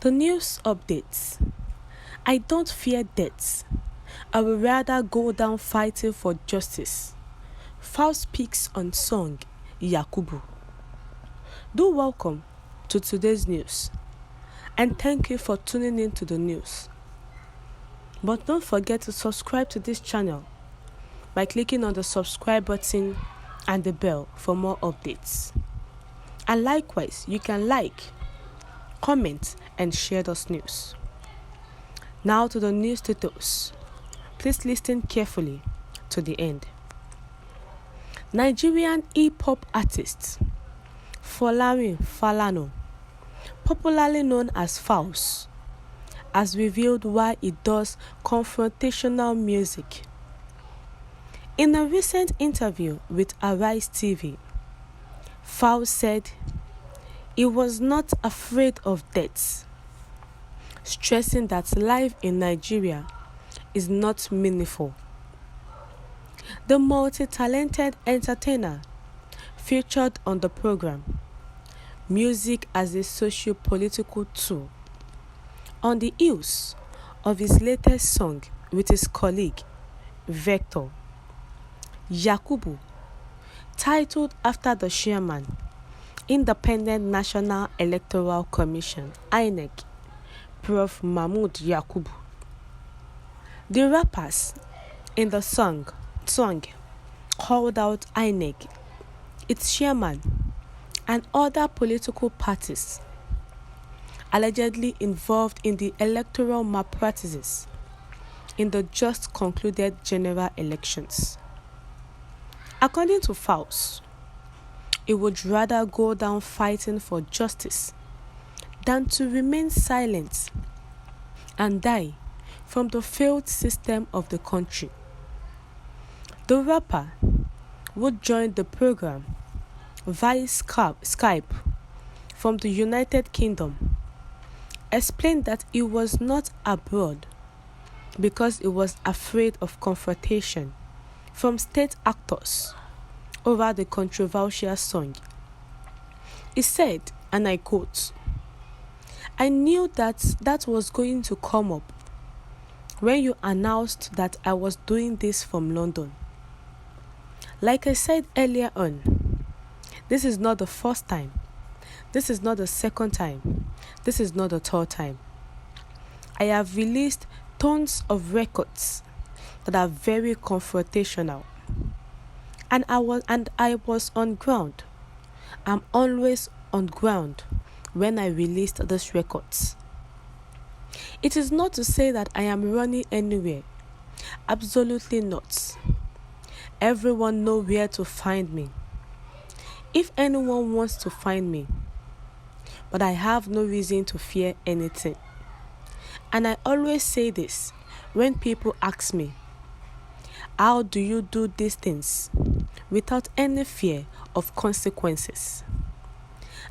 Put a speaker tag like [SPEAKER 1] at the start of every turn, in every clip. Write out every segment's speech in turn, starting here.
[SPEAKER 1] The news updates. I don't fear death. I will rather go down fighting for justice. Falz speaks on song Yakubu. Do welcome to today's news and thank you for tuning in to the news. But don't forget to subscribe to this channel by clicking on the subscribe button and the bell for more updates. And likewise, you can like, comment and share this news. Now to the news details. Please listen carefully to the end. Nigerian hip-hop artist Féär, popularly known as Falz, has revealed why he does confrontational music. In a recent interview with Arise TV, Falz said he was not afraid of death, stressing that life in Nigeria is not meaningful. The multi-talented entertainer featured on the program Music as a Socio-Political Tool on the heels of his latest song with his colleague Vector Yakubu, titled after the chairman, Independent National Electoral Commission (Inec), Prof. Mahmood Yakubu. The rappers in the song called out Inec, its chairman, and other political parties allegedly involved in the electoral malpractices in the just concluded general elections. According to Falz, he would rather go down fighting for justice than to remain silent and die from the failed system of the country. The rapper would join the program via Skype from the United Kingdom, explained that he was not abroad because he was afraid of confrontation from state actors over the controversial song. He said, and I quote, "I knew that was going to come up when you announced that I was doing this from London. Like I said earlier on, this is not the first time, this is not the second time, this is not the third time. I have released tons of records that are very confrontational. And I was on ground. I'm always on ground when I released these records. It is not to say that I am running anywhere. Absolutely not. Everyone knows where to find me. If anyone wants to find me, but I have no reason to fear anything. And I always say this when people ask me, how do you do these things without any fear of consequences?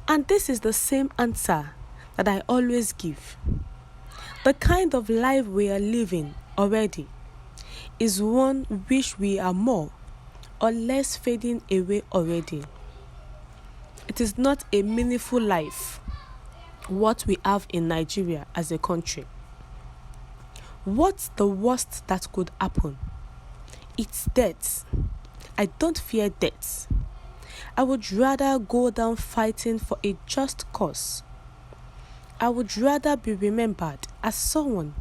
[SPEAKER 1] And this is the same answer that I always give. The kind of life we are living already is one which we are more or less fading away already. It is not a meaningful life, what we have in Nigeria as a country. What's the worst that could happen? It's death. I don't fear death. I would rather go down fighting for a just cause. I would rather be remembered as someone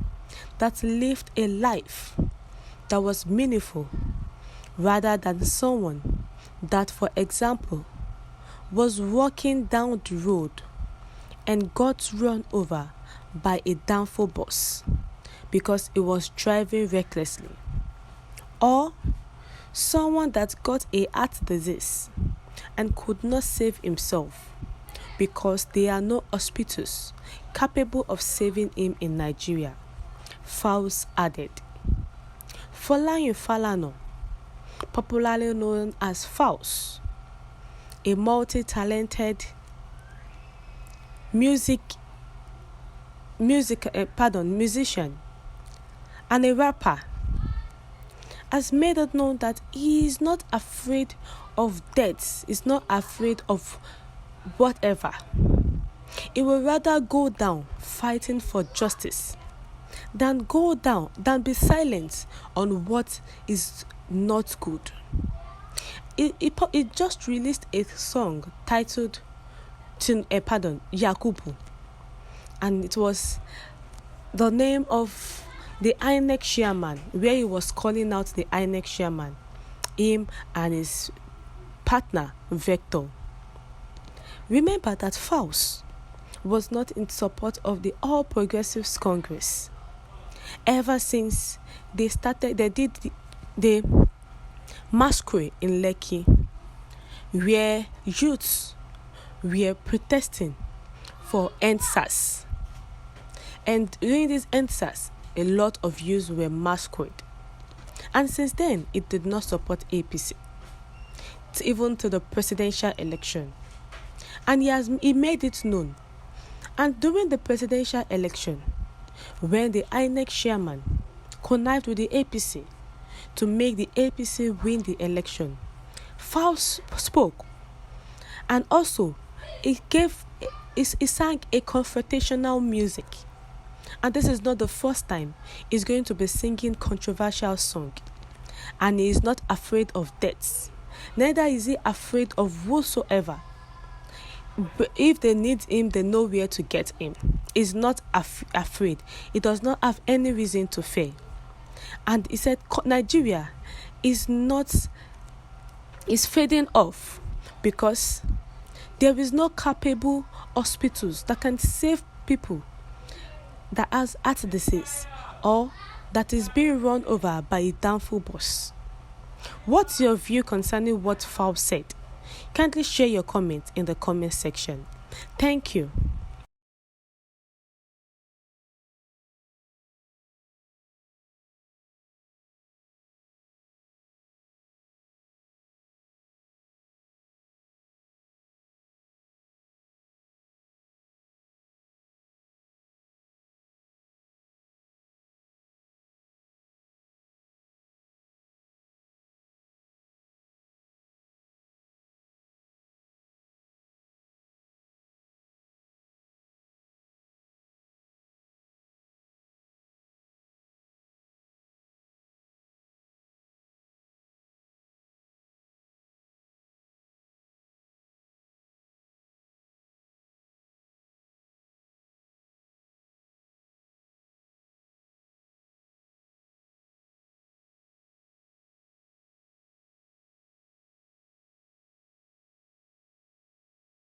[SPEAKER 1] that lived a life that was meaningful rather than someone that, for example, was walking down the road and got run over by a downfall bus because he was driving recklessly. Or someone that got a heart disease and could not save himself because there are no hospitals capable of saving him in Nigeria, Falz added. Féär, popularly known as Falz, a multi-talented musician and a rapper, has made it known that he is not afraid of death, is not afraid of whatever. He would rather go down fighting for justice than be silent on what is not good. He just released a song titled Yakubu, and it was the name of the Inec chairman, where he was calling out the Inec chairman, him and his partner Vector. Remember that Falz was not in support of the All Progressives Congress. Ever since they did the masquerade in Lekki, where youths were protesting for EndSARS. And during this EndSARS, a lot of youths were masquerade. And since then, it did not support APC, even to the presidential election. And he made it known. And during the presidential election, when the Inec chairman connived with the APC to make the APC win the election, Falz spoke. And also, he sang a confrontational music. And this is not the first time he's going to be singing controversial song. And he is not afraid of deaths. Neither is he afraid of whosoever. But if they need him, they know where to get him. He's not afraid. He does not have any reason to fear. And he said Nigeria is fading off because there is no capable hospitals that can save people that has heart disease or that is being run over by a downfall bus. What's your view concerning what Falz said? Kindly share your comments in the comment section. Thank you.